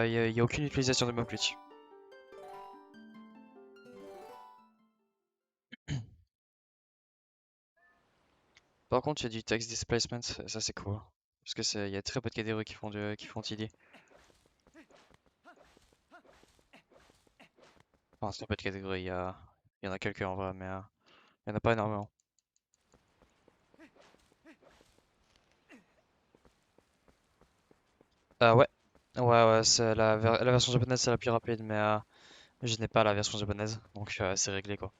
y a aucune utilisation de mob glitch. Par contre, il y a du text displacement, ça c'est cool. Parce que il y a très peu de catégories qui font TD. Enfin, c'est très peu de catégories, il y en a quelques en vrai, mais il y en a pas énormément. Ouais. Ouais, c'est la version japonaise c'est la plus rapide, mais je n'ai pas la version japonaise, donc c'est réglé quoi.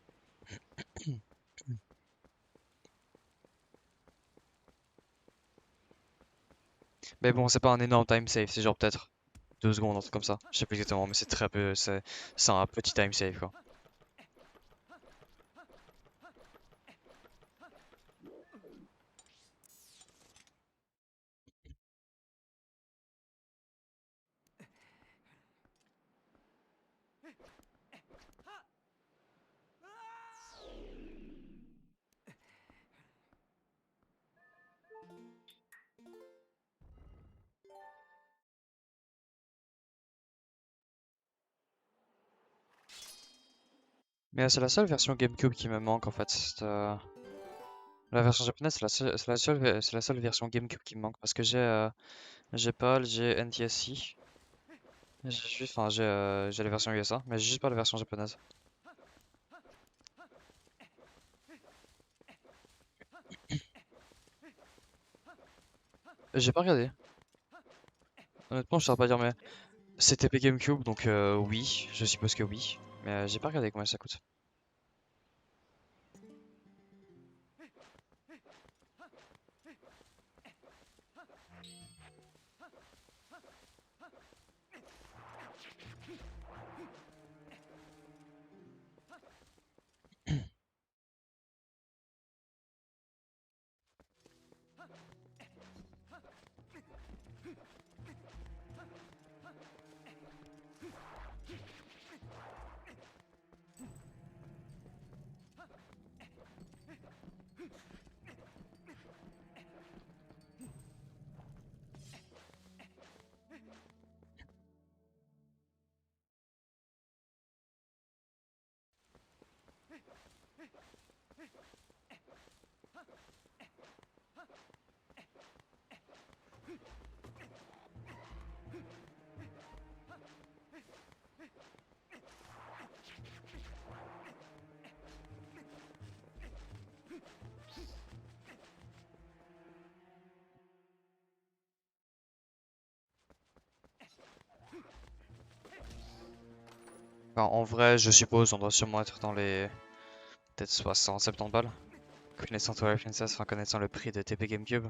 Mais bon, c'est pas un énorme time save, c'est genre peut-être 2 secondes, un truc comme ça. Je sais plus exactement, mais c'est très peu, c'est un petit time save quoi. Mais c'est la seule version GameCube qui me manque en fait. La version japonaise, c'est la seule version GameCube qui me manque parce que j'ai PAL, j'ai NTSC, j'ai la version USA, mais j'ai juste pas la version japonaise. J'ai pas regardé. Honnêtement, je saurais pas dire, mais c'est TP GameCube, donc oui, je suppose que oui. Mais j'ai pas regardé combien ça coûte. Enfin, en vrai, je suppose, on doit sûrement être dans les peut-être 60, 70 balles. Connaissant Twilight Princess, enfin connaissant le prix de TP GameCube.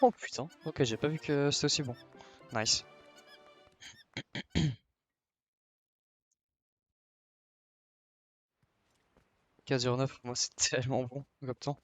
Oh putain, ok, j'ai pas vu que c'était aussi bon. Nice. K09, pour moi c'est tellement bon comme temps.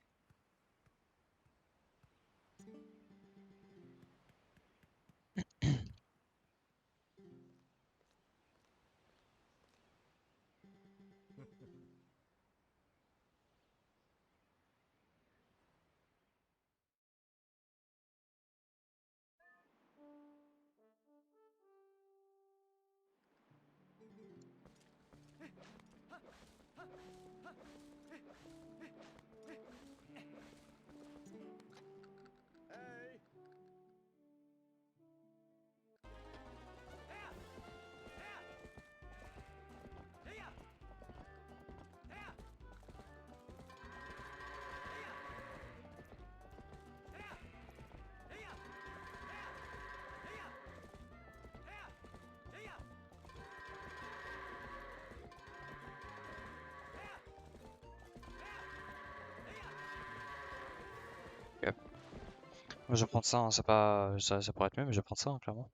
Je vais prendre ça, hein, c'est pas... ça pourrait être mieux, mais je vais prendre ça, hein, clairement.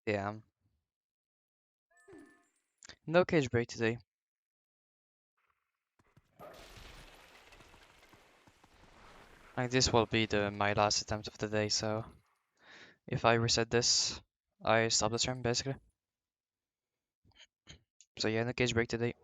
Damn. No cage break today. Like this will be my last attempt of the day, so if I reset this, I stop the stream basically. So yeah, no cage break today.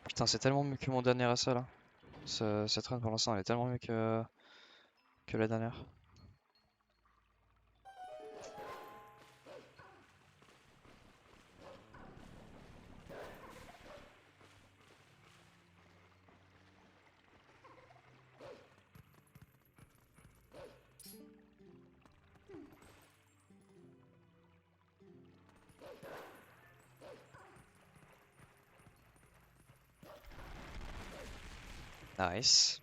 Putain, c'est tellement mieux que mon dernier essai là. Cette run pour l'instant elle est tellement mieux que la dernière. Nice.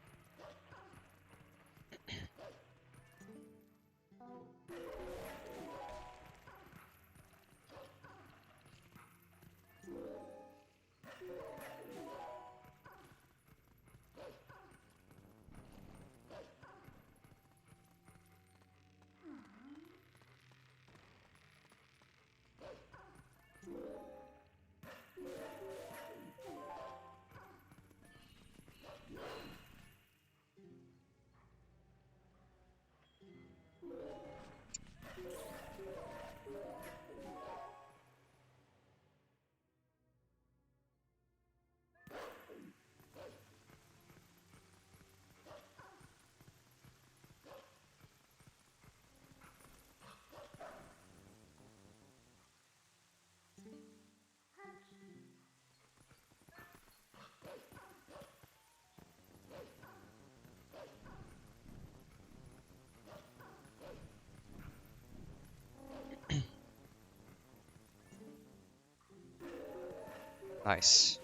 Nice.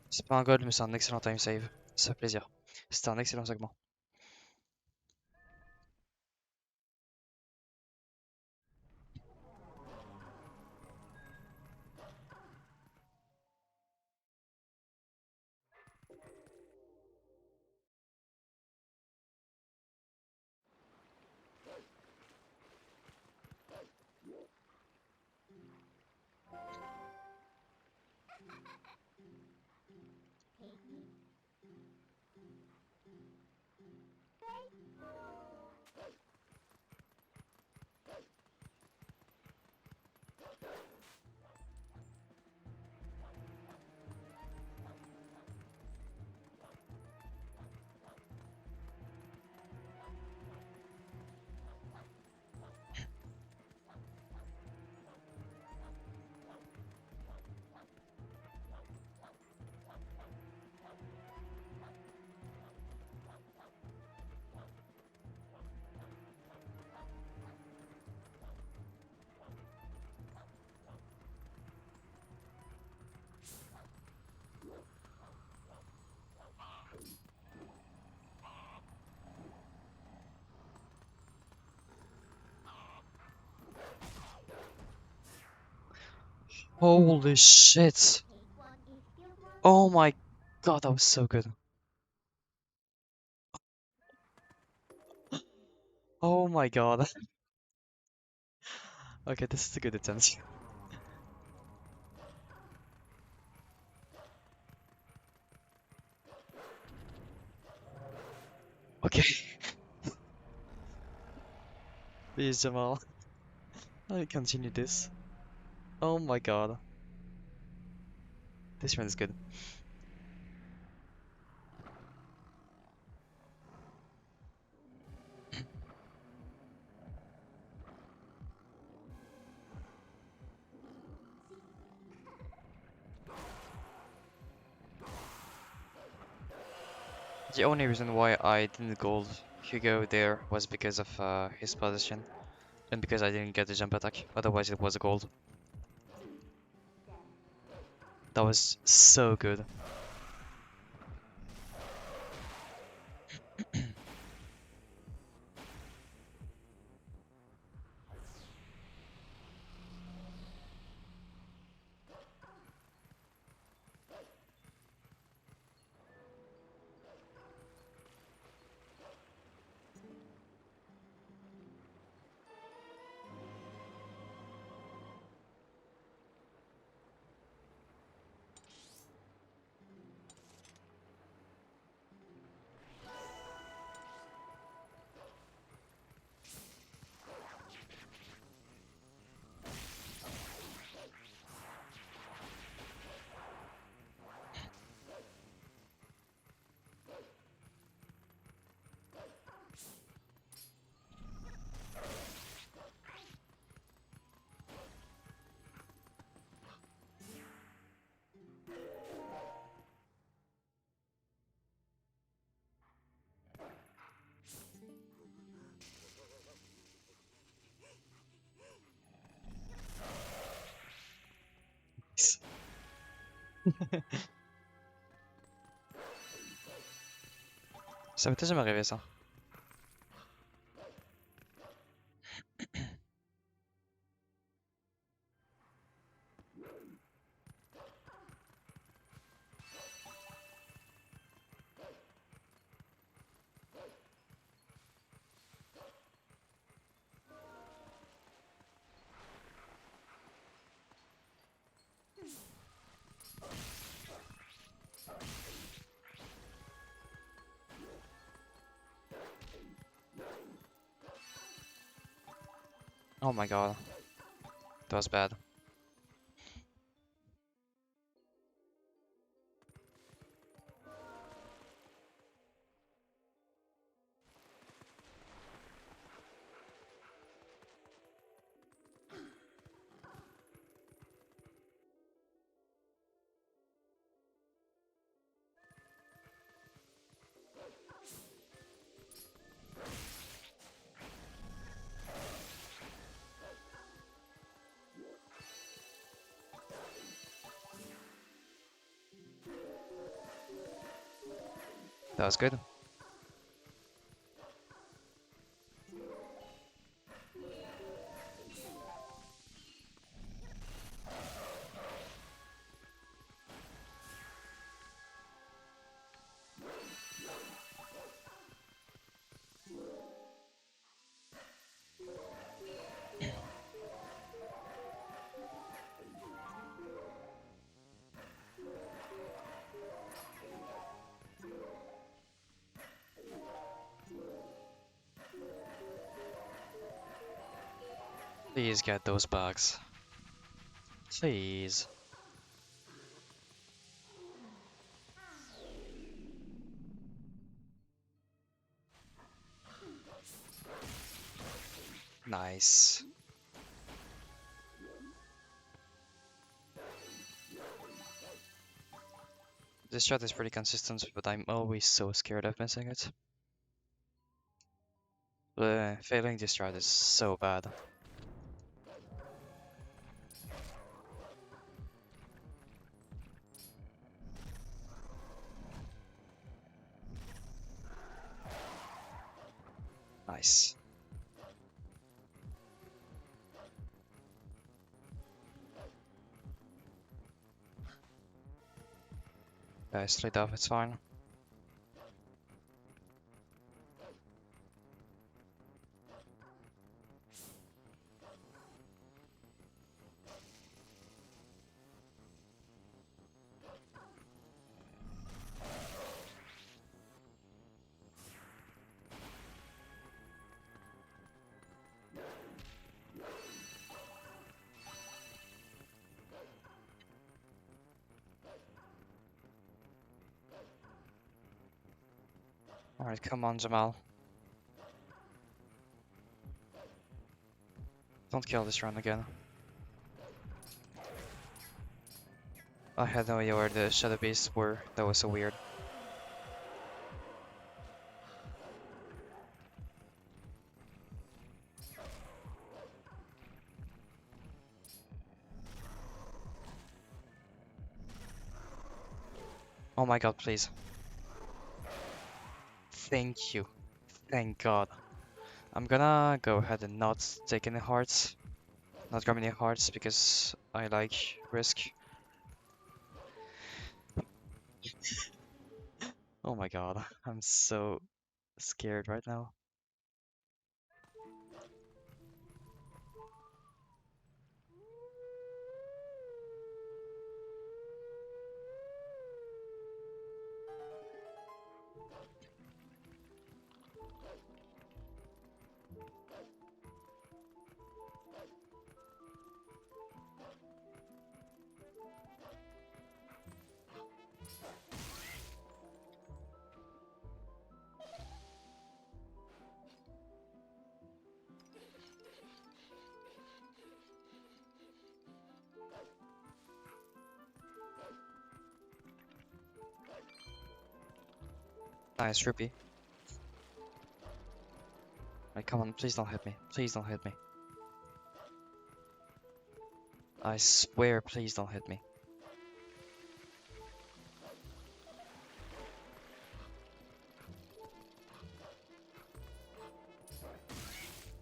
C'est pas un gold, mais c'est un excellent time save. Ça fait plaisir. C'était un excellent segment. Holy shit! Oh my god, that was so good. Oh my god. Okay, this is a good attempt. Okay, please, Jamal. I continue this. Oh my god. This one is good. The only reason why I didn't gold Hugo there was because of his position and because I didn't get the jump attack. Otherwise, it was a gold. That was so good. Ça m'était jamais arrivé ça. Oh my god, that was bad. That was good. Please get those bugs. Please. Nice. This shot is pretty consistent, but I'm always so scared of missing it. Failing this strat is so bad. Nice. Straight up, it's fine. Alright, come on, Jamal. Don't kill this run again. I had no idea where the Shadow Beasts were. That was so weird. Oh my god, please. Thank you. Thank god. I'm gonna go ahead and not take any hearts. Not grab any hearts because I like risk. Oh my god, I'm so scared right now. Nice, Rupee. Right, come on, please don't hit me. Please don't hit me. I swear, please don't hit me.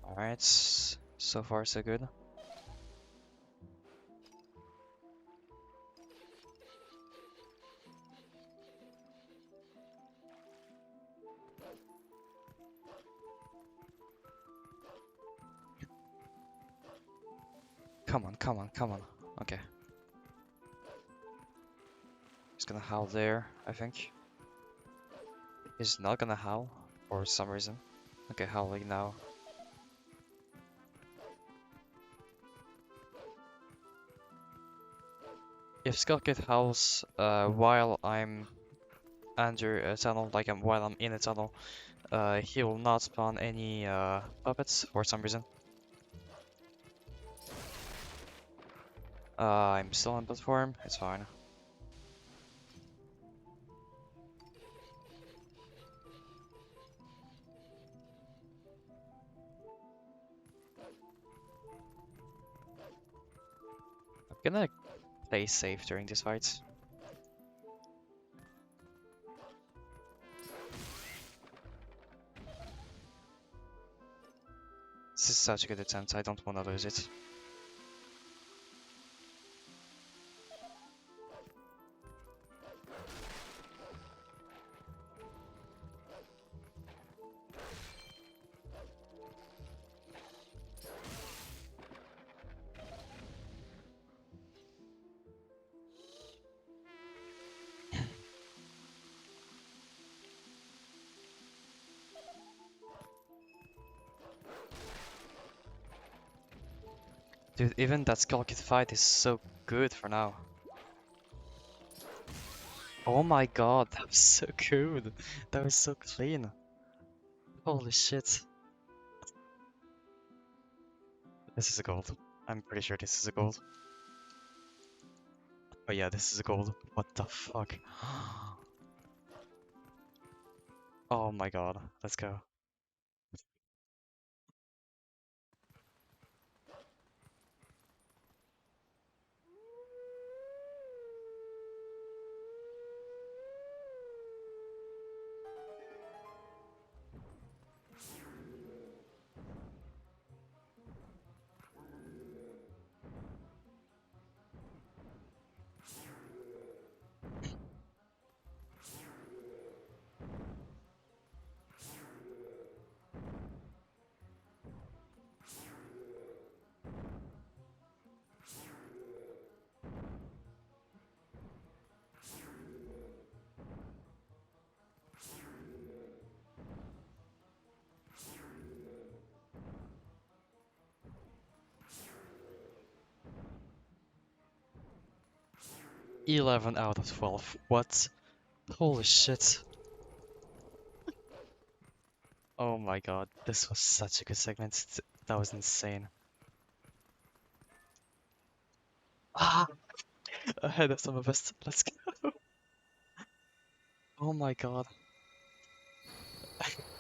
Alright, so far so good. Come on, come on, come on. Okay. He's gonna howl there, I think. He's not gonna howl for some reason. Okay, howling now. If Skullkid howls while I'm under a tunnel, like while I'm in a tunnel, he will not spawn any puppets for some reason. I'm still on platform, it's fine. I'm gonna play safe during this fight. This is such a good attempt, I don't wanna lose it. Dude, even that Skull Kid fight is so good for now. Oh my god, that was so good. That was so clean. Holy shit. This is a gold. I'm pretty sure this is a gold. Oh yeah, this is a gold. What the fuck? Oh my god, let's go. Eleven out of 12. What? Holy shit. Oh my god, this was such a good segment. That was insane. Ah! Ahead of some of us. Let's go. Oh my god.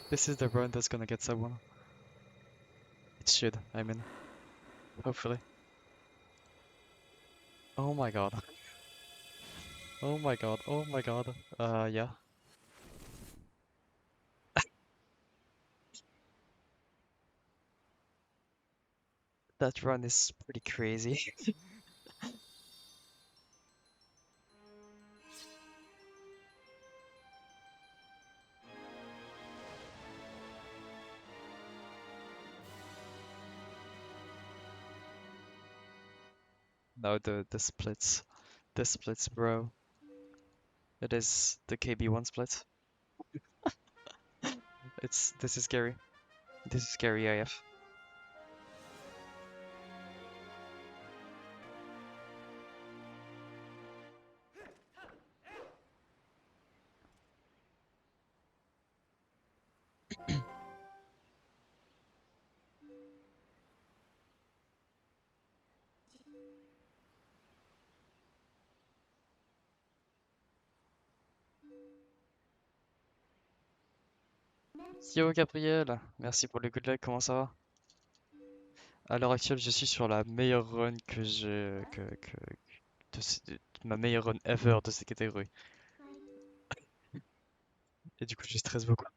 This is the run that's gonna get someone. It should, I mean. Hopefully. Oh my god. Oh my god. Oh my god. Yeah. That run is pretty crazy. No, the splits. The splits, bro. It is the KB1 split. This is scary. This is scary AF. Yo Gabriel, merci pour le good luck, comment ça va? À l'heure actuelle, je suis sur la meilleure run que j'ai de ma meilleure run ever de cette catégorie. Et du coup, je stresse beaucoup.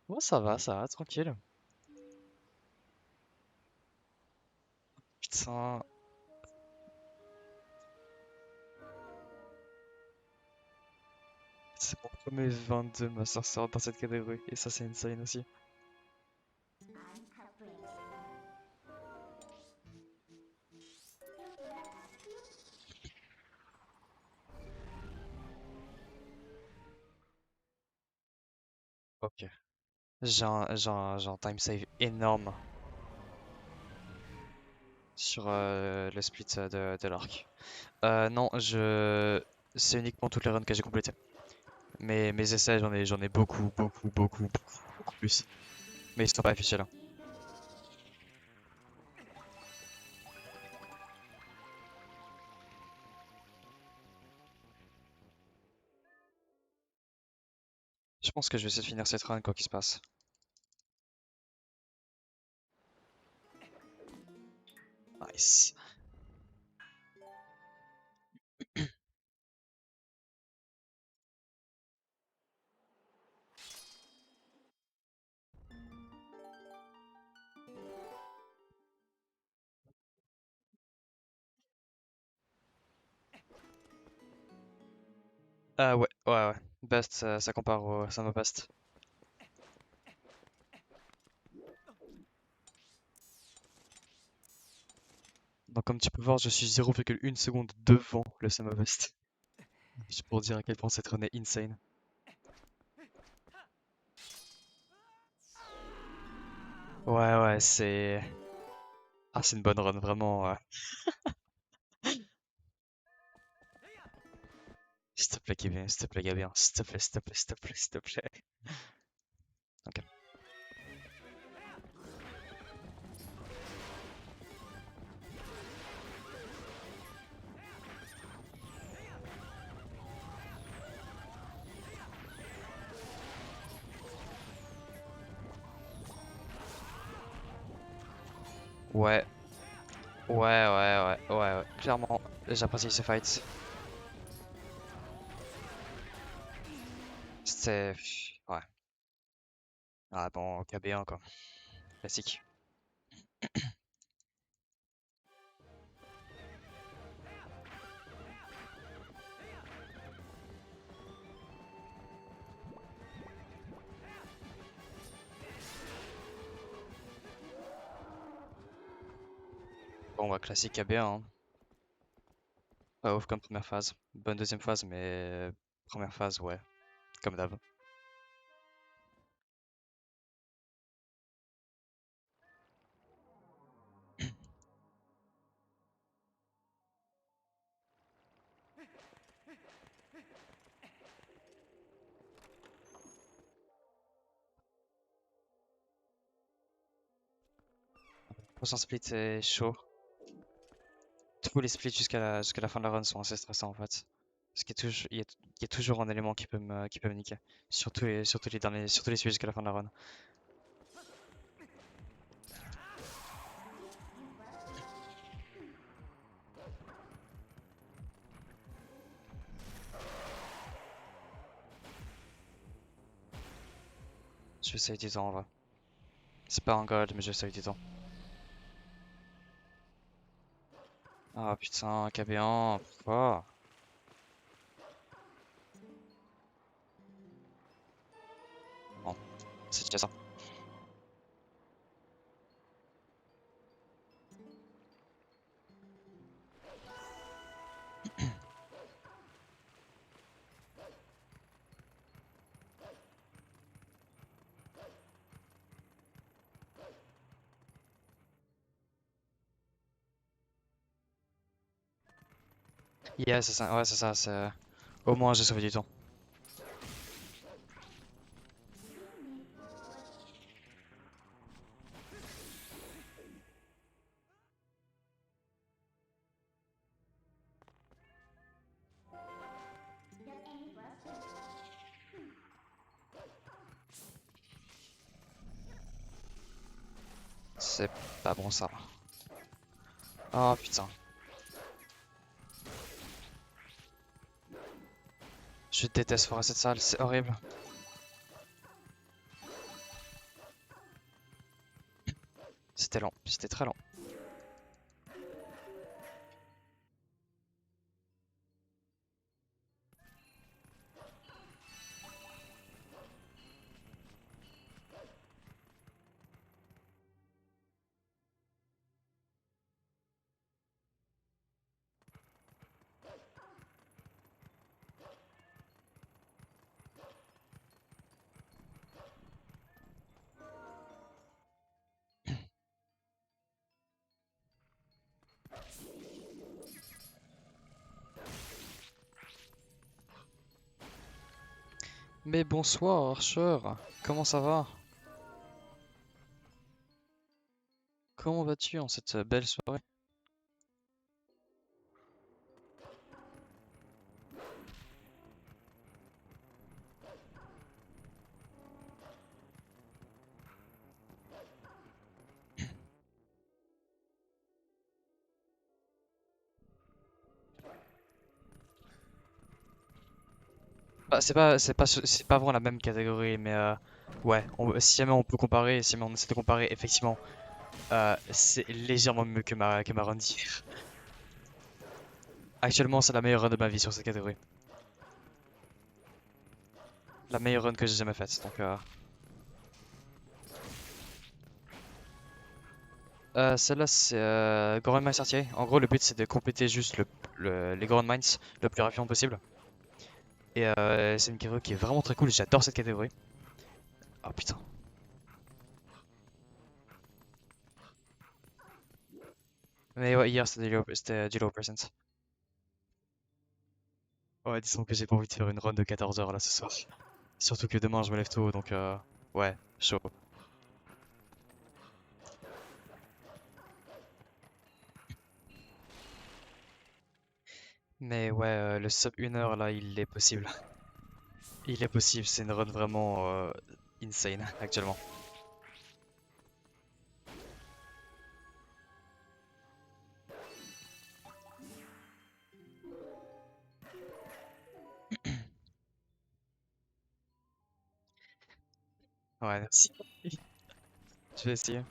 Bon, ça va, tranquille. Putain, c'est mon premier 22 ma sort dans cette catégorie. Et ça, c'est insane aussi. Ok. J'ai un time save énorme sur le split de l'arc. Non, c'est uniquement toutes les runs que j'ai complétées. Mais mes essais, j'en ai beaucoup plus. Mais ils sont pas affichés là. Je pense que je vais essayer de finir cette run quoi qu'il se passe. Nice. Ah ouais. Best, ça compare au Sama Best. Donc comme tu peux voir, je suis 0,1 seconde devant le Sama Best. Juste pour dire à quel point cette run est insane. Ouais, ouais, c'est... Ah, c'est une bonne run, vraiment. S'il te plaît, Kevin, s'il te plaît, Gabien. S'il te plaît, s'il te plaît, s'il te plaît, s'il te plaît. Ok. Ouais, ouais. Clairement, j'apprécie ce fight. C'était... Ouais. Ah bon, KB1, quoi. Classique. Bon, bah, classique KB1, hein. Pas ouf comme première phase. Bonne deuxième phase, mais... Première phase, ouais. Comme d'hab. Prochain split est chaud. Tous les splits jusqu'à la fin de la run sont assez stressants en fait. Parce qu'il y a toujours, il y a toujours un élément qui peut me niquer. Surtout les derniers, surtout les splits jusqu'à la fin de la run. Je vais save du temps en vrai. C'est pas un god, mais je vais save du temps. Ah putain, KB1, pourquoi? Bon, c'est déjà ça. Yeah, c'est ça, ouais, c'est ça, c'est... Au moins j'ai sauvé du temps. C'est pas bon ça. Oh putain. Je déteste foirer cette salle, c'est horrible. C'était lent, c'était très lent. Mais bonsoir, Archer. Comment ça va? Comment vas-tu en cette belle soirée? Bah, c'est pas vraiment la même catégorie, mais ouais, si jamais on peut comparer, si jamais on essaie de comparer, effectivement, c'est légèrement mieux que ma run d'hier. Actuellement, c'est la meilleure run de ma vie sur cette catégorie. La meilleure run que j'ai jamais faite, donc celle-là, c'est Grand Mine Certier. En gros, le but, c'est de compléter juste les Grand Mines le plus rapidement possible. Et c'est une catégorie qui est vraiment très cool, j'adore cette catégorie. Oh putain. Mais ouais, hier c'était du low percent. Ouais, disons que j'ai pas envie de faire une run de 14 heures là ce soir. Surtout que demain je me lève tôt donc ouais, chaud. Mais ouais, le sub 1 heure là, il est possible. Il est possible, c'est une run vraiment insane actuellement. Ouais, merci. Je vais essayer.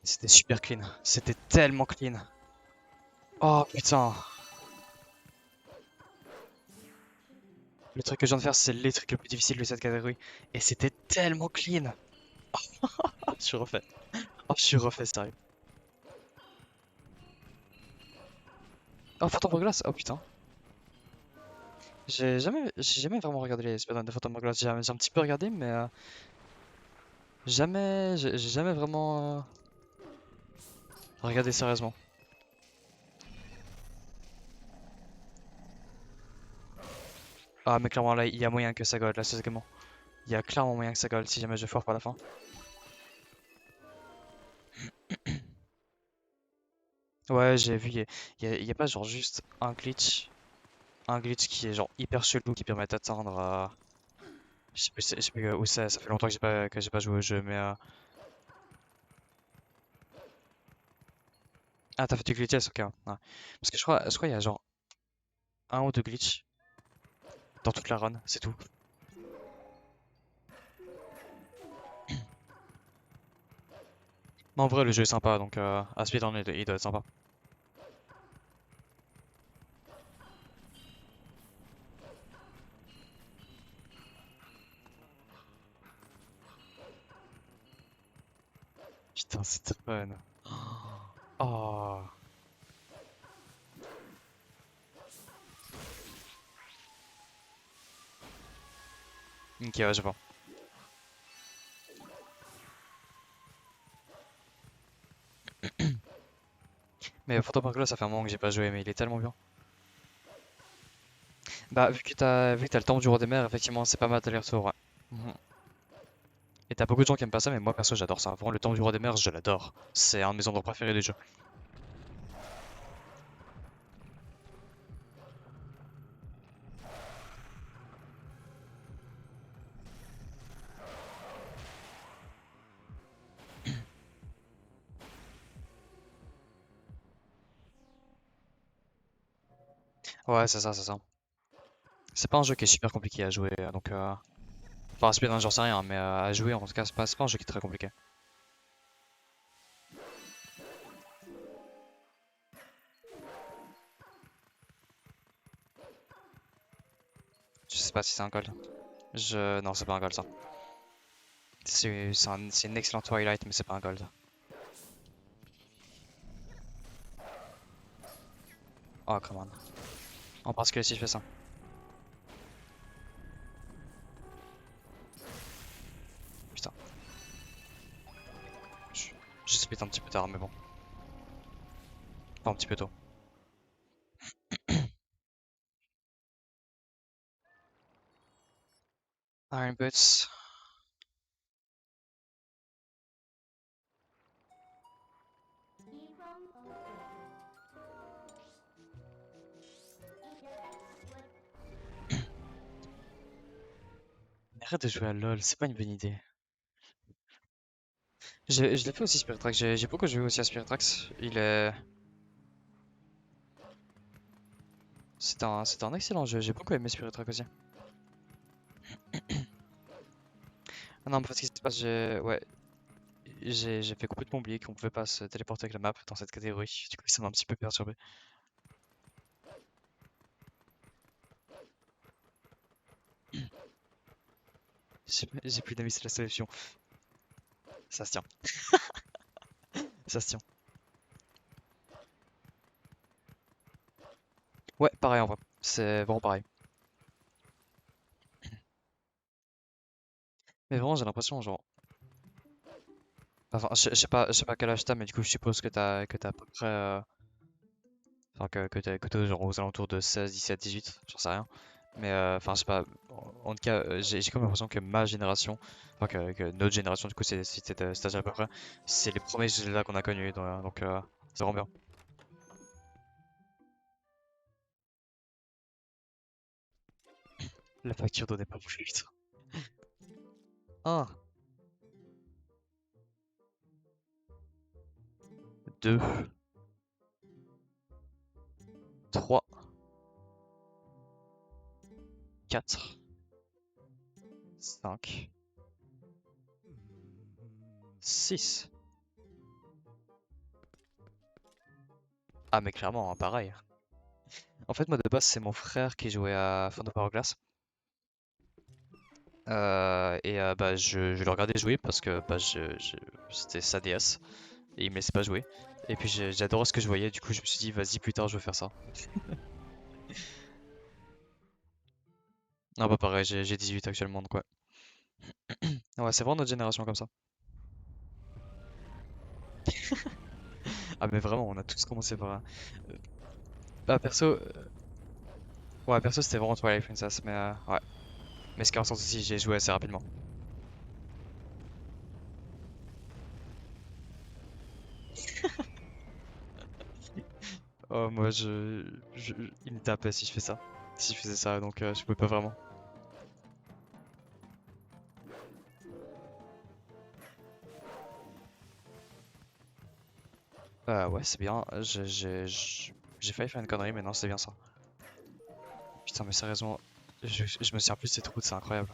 C'était super clean. C'était tellement clean. Oh putain. Le truc que je viens de faire, c'est les trucs les plus difficiles de cette catégorie. Et c'était tellement clean. Ah, je suis refait. Oh, je suis refait, sérieux. Oh, Phantom Hourglass. Oh putain. J'ai jamais vraiment regardé les speedruns de Phantom Hourglass. J'ai un petit peu regardé, mais j'ai jamais vraiment regardé sérieusement. Ah, mais clairement, là, il y a moyen que ça gold, là, ce segment. Il y a clairement moyen que ça gold si jamais je foire par la fin. Ouais, j'ai vu, il y a pas genre juste un glitch qui est genre hyper chelou qui permet d'atteindre. Je sais plus où c'est, ça fait longtemps que j'ai pas joué au jeu, mais. Ah, t'as fait du glitches, ok. Ouais. Parce que je crois qu'il y a genre un ou deux glitches dans toute la run, c'est tout. Mais en vrai, le jeu est sympa, donc à speedrun, il doit être sympa. Putain, c'est trop fun. Oh. Ok, ouais, je vois. Mais Phantom Hourglass, ça fait un moment que j'ai pas joué, mais il est tellement bien. Bah, vu que t'as le temps du roi des mers, effectivement, c'est pas mal d'aller-retour, ouais. Mhm. Et t'as beaucoup de gens qui aiment pas ça, mais moi perso, j'adore ça. Vraiment, le temps du roi des mers, je l'adore. C'est un de mes endroits préférés du jeu. Ouais, c'est ça, c'est ça. C'est pas un jeu qui est super compliqué à jouer, donc. Enfin, à speedrun, j'en sais rien, mais à jouer, en tout cas, c'est pas un jeu qui est très compliqué. Je sais pas si c'est un gold. Non, c'est pas un gold, ça. C'est une excellente Twilight, mais c'est pas un gold. Oh, come on. En particulier si je fais ça. Putain. Je, je split un petit peu tard, mais bon. Pas un petit peu tôt. Iron Boots. Mais arrête de jouer à LoL, c'est pas une bonne idée. Je l'ai fait aussi Spirit Tracks, j'ai beaucoup joué aussi à Spirit Tracks. Il est... C'est un excellent jeu, j'ai beaucoup aimé Spirit Tracks aussi. Ah non, mais parce qu'il se passe, ouais, j'ai fait complètement oublier qu'on pouvait pas se téléporter avec la map dans cette catégorie. Du coup, ça m'a un petit peu perturbé. J'ai plus d'amis, c'est la solution. Ça se tient, ça se tient. Ouais, pareil en vrai. C'est vraiment pareil. Mais vraiment, j'ai l'impression, genre. Enfin, je sais pas quel âge t'as, mais du coup, je suppose que t'as à peu près. Enfin, que t'es genre aux alentours de 16, 17, 18, j'en sais rien. Mais enfin, je sais pas. En tout cas, j'ai comme l'impression que ma génération, enfin, que notre génération, du coup, c'était cet âge à peu près, c'est les premiers Zelda qu'on a connus. Donc, c'est vraiment bien. La facture d'eau n'est pas plus vite. 1, 2, 3, 4, 5, 6. Ah, mais clairement, hein, pareil. En fait, moi de base, c'est mon frère qui jouait à Fond of Hourglass. Bah, je le regardais jouer parce que bah, c'était sa DS et il me laissait pas jouer. Et puis j'adorais ce que je voyais, du coup, je me suis dit, vas-y, plus tard, je veux faire ça. Non, bah, pareil, j'ai 18 actuellement, donc ouais. Ouais, c'est vraiment notre génération comme ça. Ah, mais vraiment, on a tous commencé par là. Bah, ouais, perso, c'était vraiment Twilight Princess, mais ouais. Mais Skyward Sword aussi, j'ai joué assez rapidement. Oh, moi, il me tapait si je fais ça. Si je faisais ça, donc je pouvais pas vraiment. Ouais, c'est bien. J'ai failli faire une connerie, mais non, c'est bien ça. Putain, mais sérieusement, je me sers plus de cette route, c'est incroyable.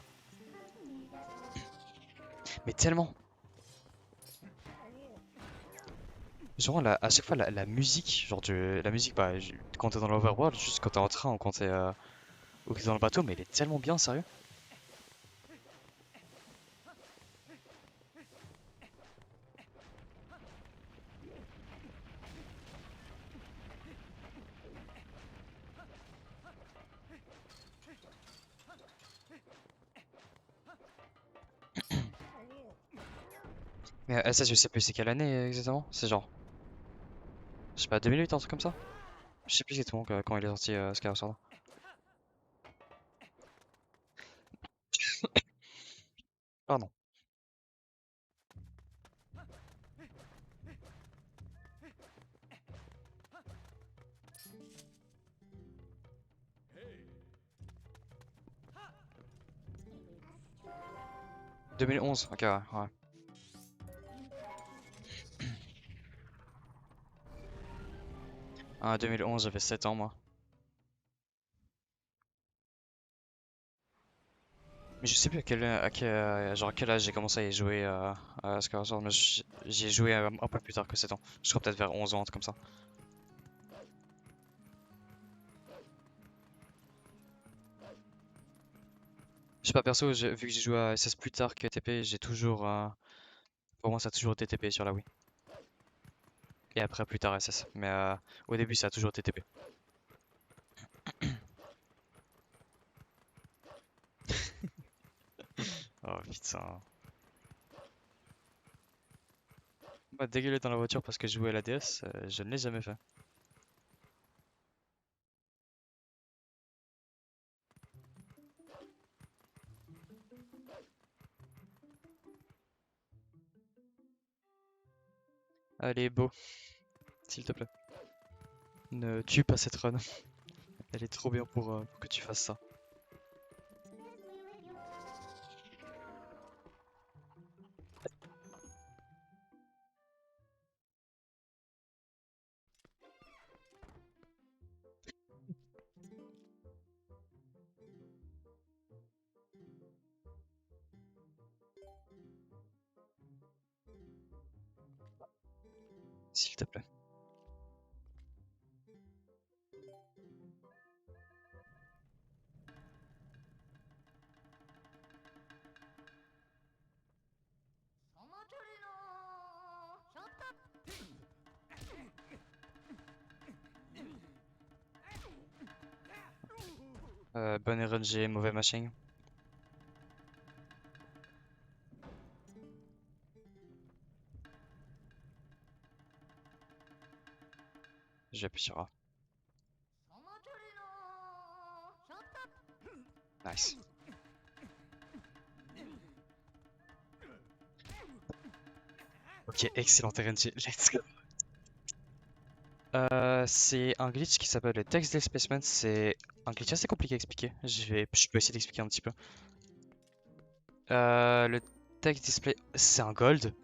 Mais tellement! Genre, à chaque fois, la musique, genre, la musique, bah, quand t'es dans l'overworld, juste quand t'es en train ou quand t'es dans le bateau, mais elle est tellement bien, sérieux. Mais ça, je sais plus, c'est quelle année exactement? C'est genre, je sais pas, 2008, un truc comme ça? Je sais plus exactement quand il est sorti Skyward Sword. Pardon. 2011, ok, ouais, ouais. Ah, 2011, j'avais 7 ans, moi. Mais je sais plus genre à quel âge j'ai commencé à y jouer à Skyward Sword, mais j'y ai joué un peu plus tard que 7 ans. Je crois peut-être vers 11 ans, un truc comme ça. Je sais pas, perso, vu que j'ai joué à SS plus tard que TP, j'ai toujours... pour moi, ça a toujours été TP sur la Wii. Et après, plus tard SS. Mais au début, ça a toujours été TP. Oh putain. Bah, dégueuler dans la voiture parce que je jouais à la DS, je ne l'ai jamais fait. Allez, beau, s'il te plaît. Ne tue pas cette run. Elle est trop bien pour que tu fasses ça. s'il te plaît. Bonne RNG, mauvais matching. Je vais appuyer sur A. Nice. Ok, excellent RNG, let's go. C'est un glitch qui s'appelle le text displacement. C'est un glitch assez compliqué à expliquer. Je peux essayer d'expliquer un petit peu. Le text display, c'est un gold.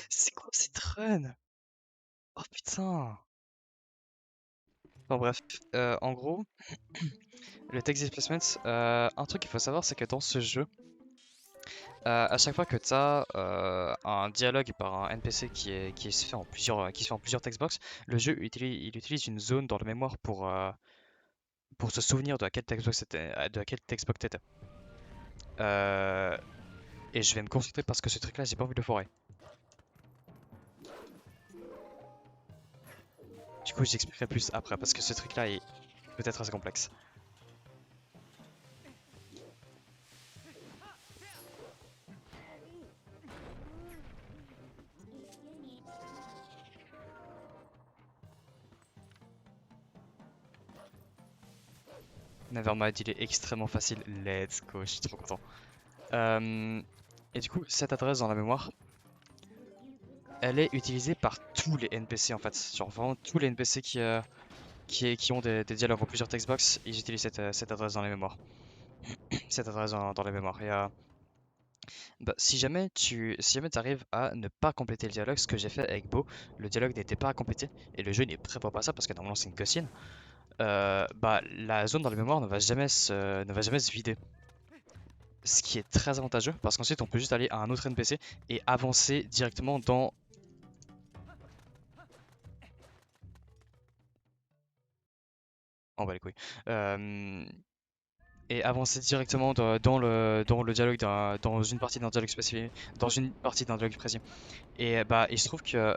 C'est quoi cette run? Oh putain. Bon bref, en gros, le text displacement, un truc qu'il faut savoir, c'est que dans ce jeu, à chaque fois que tu as un dialogue par un NPC qui se fait en plusieurs textbox, le jeu il utilise une zone dans la mémoire pour se souvenir de à quel textbox t'étais. Et je vais me concentrer parce que ce truc là j'ai pas envie de le foirer. Du coup j'expliquerai plus après parce que ce truc là est peut-être assez complexe. Nevermind il est extrêmement facile, let's go, je suis trop content. Et du coup cette adresse dans la mémoire, elle est utilisée par tous les NPC en fait. Genre vraiment tous les NPC qui ont des dialogues en plusieurs textbox, ils utilisent cette adresse dans les mémoires. Cette adresse dans les mémoires. Et bah, si jamais tu arrives à ne pas compléter le dialogue, ce que j'ai fait avec Beau, le dialogue n'était pas à compléter et le jeu ne prévoit pas ça parce que normalement c'est une cutscene. Bah, la zone dans la mémoire ne va jamais se vider. Ce qui est très avantageux parce qu'ensuite on peut juste aller à un autre NPC et avancer directement dans. On va les couilles. Et avancer directement dans le dialogue, dans une partie d'un dialogue spécifique, dans une partie d'un dialogue précis. Et bah, il se trouve que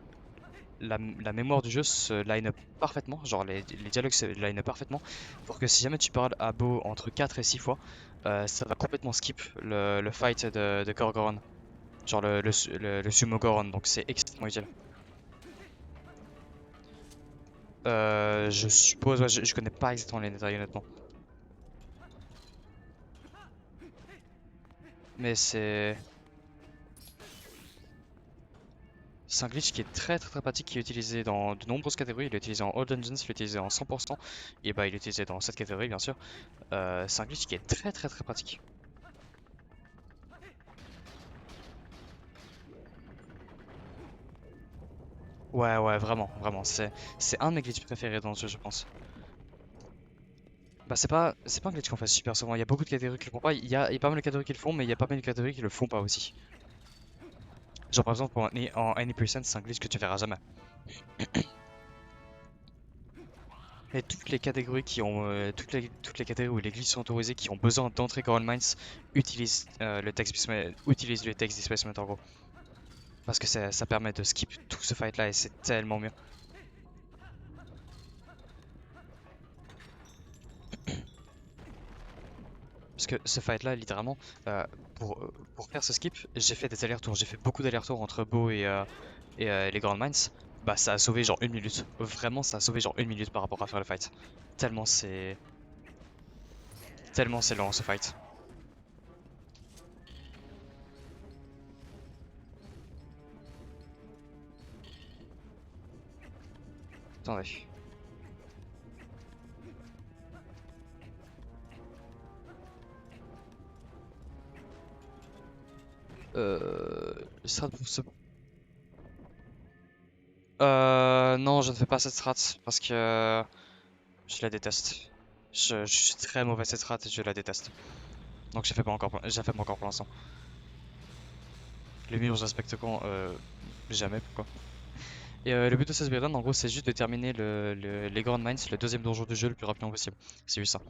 la mémoire du jeu se line up parfaitement, genre les dialogues se line up parfaitement, pour que si jamais tu parles à Beau entre 4 et 6 fois, ça va complètement skip le fight de Gorgoron, genre le sumo Goron, donc c'est extrêmement utile. Je suppose, ouais, je connais pas exactement les détails honnêtement. Mais c'est un glitch qui est très pratique, qui est utilisé dans de nombreuses catégories. Il est utilisé en All Dungeons, il est utilisé en 100%, et bah il est utilisé dans cette catégorie bien sûr. C'est un glitch qui est très pratique. Ouais, vraiment, c'est un de mes glitches préférés dans le jeu, je pense. Bah c'est pas un glitch qu'on fait super souvent, il y a beaucoup de catégories qui le font pas, il y a pas mal de catégories qui le font, mais il y a pas mal de catégories qui le font pas aussi. Genre par exemple en Any%, c'est un glitch que tu verras jamais. Et toutes les catégories toutes les catégories où les glitches sont autorisés qui ont besoin d'entrer Goron Mines utilisent le text displacement en gros. Parce que ça permet de skip tout ce fight là et c'est tellement mieux. Parce que ce fight là littéralement, euh, pour faire ce skip, j'ai fait des allers-retours, j'ai fait beaucoup d'allers-retours entre Beau et les Grand Mines. Bah ça a sauvé genre une minute. Vraiment ça a sauvé genre une minute par rapport à faire le fight. Tellement c'est. Tellement c'est lent ce fight. Attendez. Strat pour ce. Non, je ne fais pas cette strat parce que je la déteste. Je suis très mauvais cette strat et je la déteste. Donc j'ai fait pas encore pour l'instant. Les murs, je respecte quand jamais, pourquoi. Et le but de ce speedrun, en gros, c'est juste de terminer les Grand Mines, le deuxième donjon du jeu, le plus rapidement possible. C'est juste ça.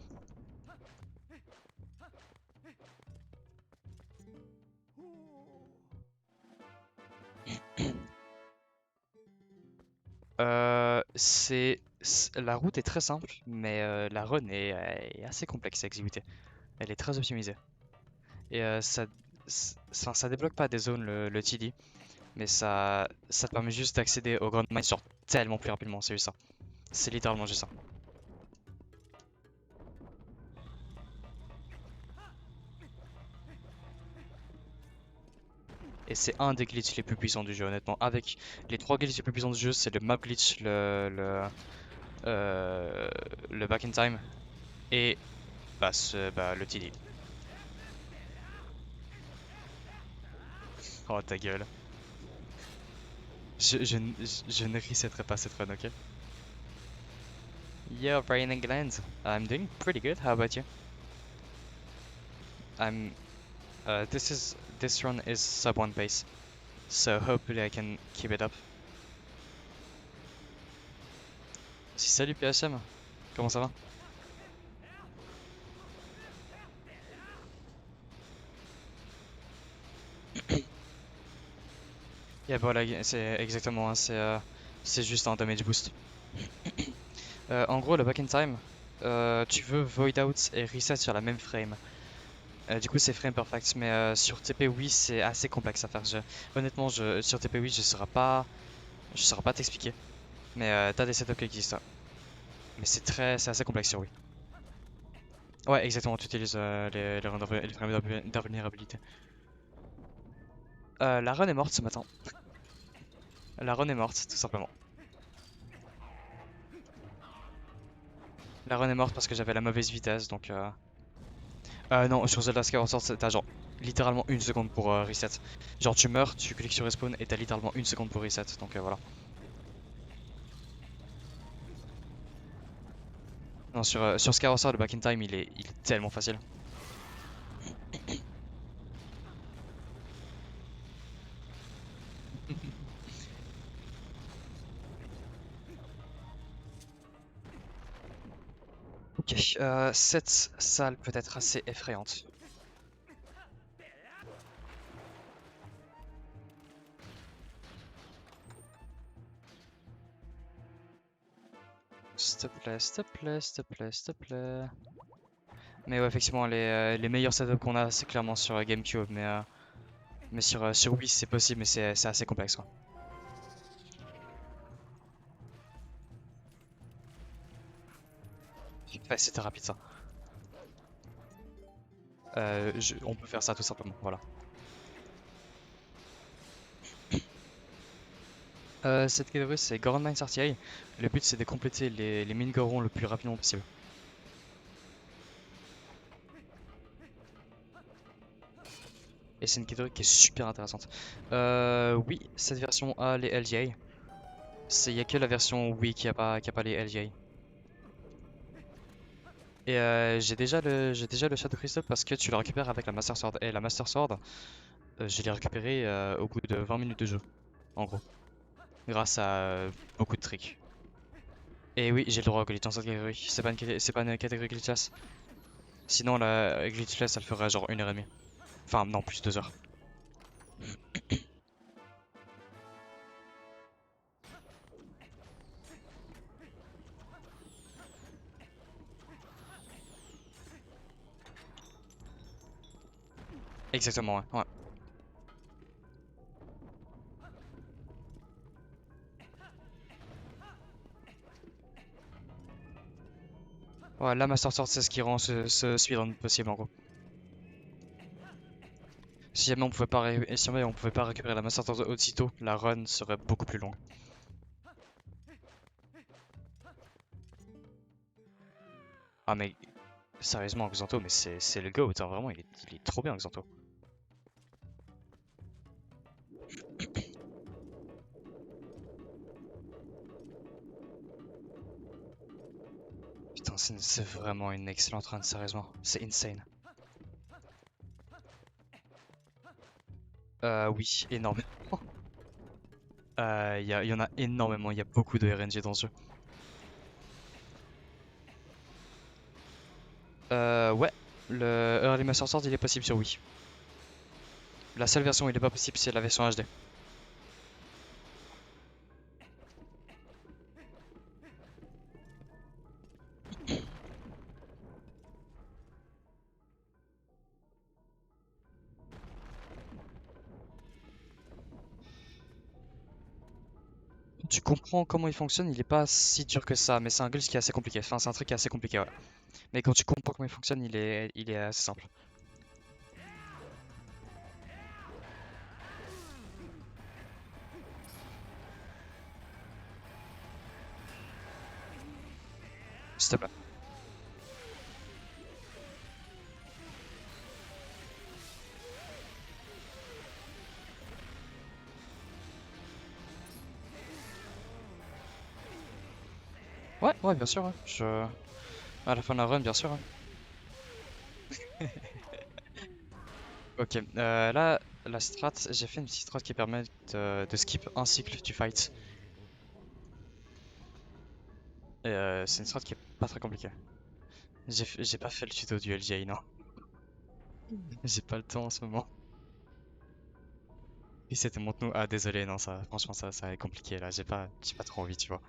La route est très simple, mais la run est assez complexe à exécuter. Elle est très optimisée. Et ça débloque pas des zones le TD, mais ça te permet juste d'accéder au Grand Mines genre tellement plus rapidement, c'est juste ça. C'est littéralement juste ça. Et c'est un des glitches les plus puissants du jeu, honnêtement. Avec les trois glitches les plus puissants du jeu, c'est le map glitch, le back in time et le TD. Oh ta gueule. Je ne resetterai pas cette run, ok? Yo, Brian and Glenn. I'm doing pretty good. How about you? I'm. This run is sub 1 pace, so hopefully I can keep it up. Si salut PHM, comment ça va? Yeah, voilà, c'est exactement, hein, c'est juste un damage boost. En gros, le back in time, tu veux void out et reset sur la même frame. Du coup, c'est frame perfect, mais sur TP, oui, c'est assez complexe à faire. Honnêtement, sur TP, oui, je saurais pas t'expliquer. Mais t'as des setups qui existent, hein. Mais c'est assez complexe sur oui. Ouais, exactement, tu utilises les frames d'invulnérabilité. La run est morte ce matin. La run est morte, tout simplement. La run est morte parce que j'avais la mauvaise vitesse, donc non, sur Zelda Skyward Sword, t'as genre littéralement une seconde pour reset. Genre tu meurs, tu cliques sur respawn et t'as littéralement une seconde pour reset, donc voilà. Non, sur Skyward Sword, le back in time, il est tellement facile. Ok, cette salle peut être assez effrayante. S'il te plaît, s'il te plaît, s'il te plaît, s'il te plaît. Mais ouais, effectivement, les meilleurs setups qu'on a, c'est clairement sur GameCube, mais sur Wii, c'est possible, mais c'est assez complexe, quoi. Ouais, c'était rapide, ça. On peut faire ça, tout simplement, voilà. Cette catégorie, c'est Goron Mines RTA. Le but, c'est de compléter les mines Goron le plus rapidement possible. Et c'est une catégorie qui est super intéressante. Oui, cette version a les LGA. Il n'y a que la version Wii qui a pas les LGA. Et j'ai déjà le Shadow Crystal parce que tu le récupères avec la Master Sword. Et la Master Sword, je l'ai récupérée au bout de 20 minutes de jeu, en gros. Grâce à beaucoup de tricks. Et oui, j'ai le droit au glitch dans cette catégorie. C'est pas une catégorie glitchless. Sinon, la glitchless, elle ferait genre 1h30. Enfin, non, plus 2 heures. Exactement, ouais. Ouais. Ouais, la Master Sword, c'est ce qui rend ce speedrun possible, en gros. Si jamais on pouvait pas, si jamais on pouvait pas récupérer la Master Sword aussitôt, la run serait beaucoup plus longue. Ah, mais sérieusement, Xanto, mais c'est le GOAT, hein, vraiment, il est trop bien, Xanto. Putain, c'est vraiment une excellente run, sérieusement. C'est insane. Oui, énormément. Y en a énormément, il y a beaucoup de RNG dans ce jeu. Ouais, le Early Master Sword il est possible sur Wii. La seule version où il est pas possible, c'est la version HD. Tu comprends comment il fonctionne, il est pas si dur que ça, mais c'est un glitch qui est assez compliqué. Enfin, c'est un truc qui est assez compliqué, ouais. Mais quand tu comprends comment il fonctionne, il est assez simple. S'il te plaît. Ouais, ouais, bien sûr, ouais. À la fin de la run, bien sûr, ouais. Ok, là, la strat, j'ai fait une petite strat qui permet de skip un cycle du fight. Et c'est une strat qui est pas très compliquée. J'ai pas fait le tuto du LGA, non. J'ai pas le temps en ce moment. Et c'était mon nous. Ah, désolé, non, ça, franchement, ça est compliqué là. J'ai pas trop envie, tu vois.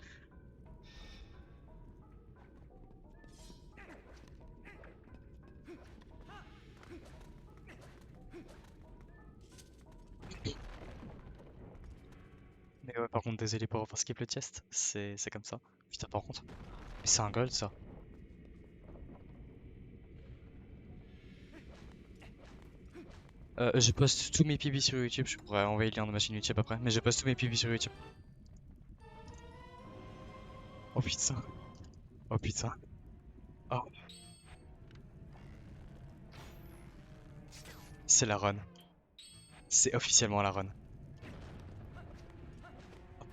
Mais ouais, par contre, désolé pour avoir skip le chest. C'est comme ça. Putain, par contre. Mais c'est un gold ça. Je poste tous mes PB sur YouTube. Je pourrais envoyer le lien de ma chaîne YouTube après. Mais je poste tous mes PB sur YouTube. Oh putain. Oh putain. Oh, c'est la run. C'est officiellement la run.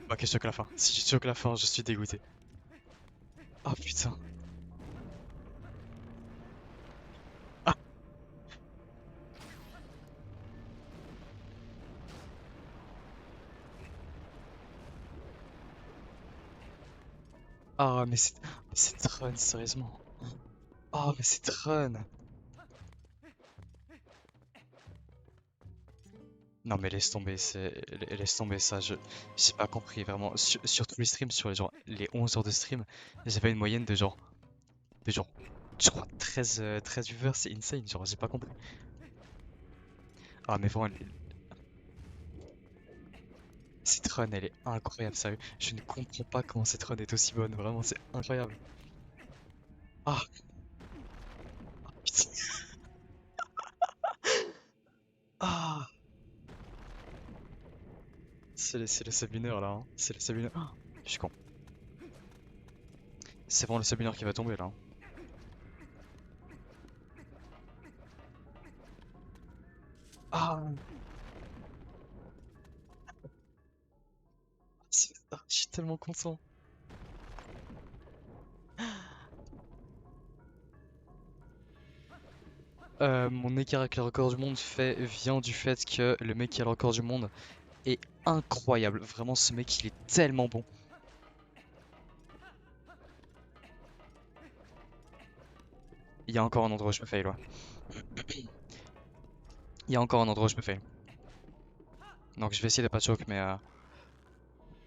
Ok, je choque la fin. Si je choque la fin, je suis dégoûté. Oh putain. Ah, ah mais c'est run, sérieusement. Oh, mais c'est run. Non mais laisse tomber ça, j'ai pas compris vraiment. Sur tous les streams, sur les 11 heures de stream, j'avais une moyenne de genre, je crois 13 viewers, c'est insane, genre j'ai pas compris. Ah mais vraiment, cette run elle est incroyable, sérieux. Je ne comprends pas comment cette run est aussi bonne, vraiment c'est incroyable. Ah putain, ah c'est le sub-winner là, hein. C'est le sub-winner. Ah, je suis con. C'est vraiment le sub-winner qui va tomber là, hein. Ah, je suis tellement content. Mon écart avec le record du monde vient du fait que le mec qui a le record du monde est incroyable. Vraiment, ce mec, il est tellement bon. Il y a encore un endroit où je me fail, ouais. Il y a encore un endroit où je me fail. Donc je vais essayer de pas choke, mais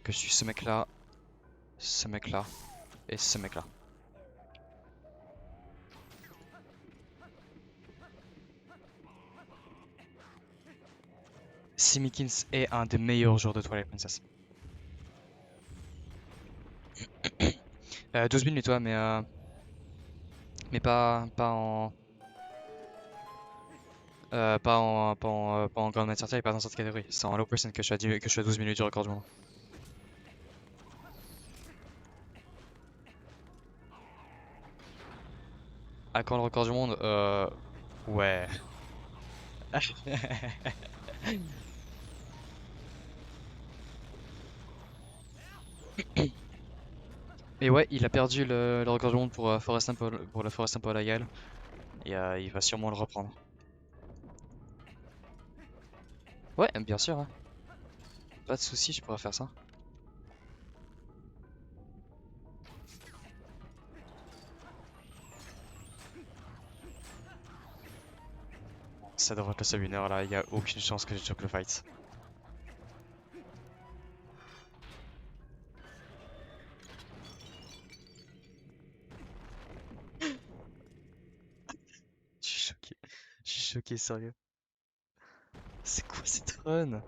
que je suis ce mec-là et ce mec-là. Simikins est un des meilleurs joueurs de Twilight Princess. 12 minutes, toi, mais pas en Grand Master et pas dans cette catégorie. C'est en low percent que je suis à 12 minutes du record du monde. À quand le record du monde? Ouais. Mais ouais, il a perdu le record du monde pour la Forest Imperial et il va sûrement le reprendre. Ouais, bien sûr, hein. Pas de souci, je pourrais faire ça. Ça devrait être le seul winner là, il y a aucune chance que je choque le fight. Je suis choqué. Je suis choqué, sérieux. C'est quoi cette run?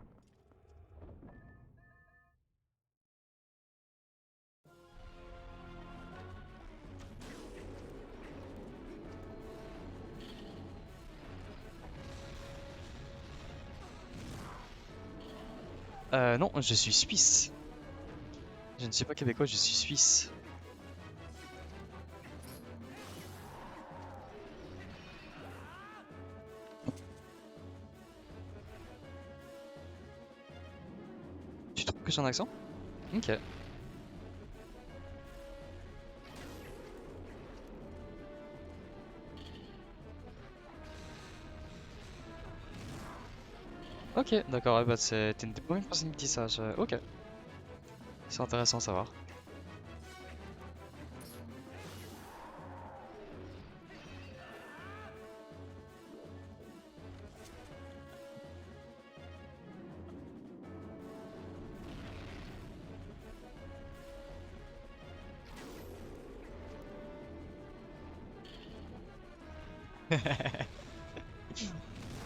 Non, je suis suisse. Je ne suis pas québécois, je suis suisse. Tu trouves que j'ai un accent? Ok. Ok, d'accord, ouais, bah t'es une des premières personnes qui me dit ça. Ok, c'est intéressant à savoir.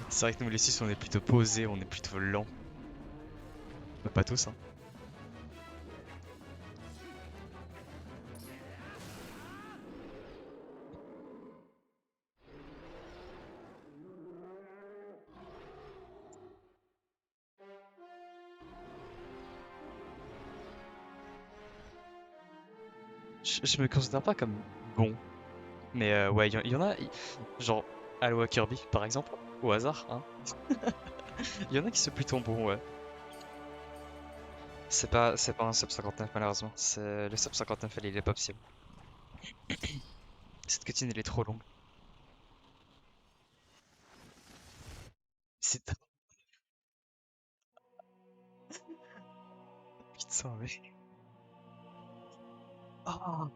C'est vrai que nous les Suisses on est plutôt posés, on est plutôt lents. Mais pas tous, hein. Je me considère pas comme bon. Mais ouais, il y en a, genre Aloha Kirby par exemple, au hasard, hein. Il y en a qui sont plutôt bons, ouais. C'est pas un sub 59 malheureusement. Le sub 59 il est pas possible. Cette cutscene elle est trop longue. C'est putain mais. Ah,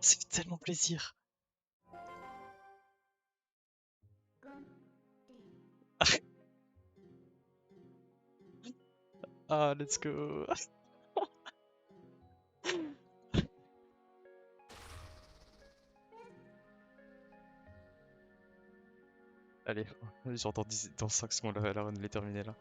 ça fait tellement plaisir. Ah, let's go. Allez, j'entends dans 5 secondes la run elle est terminée là.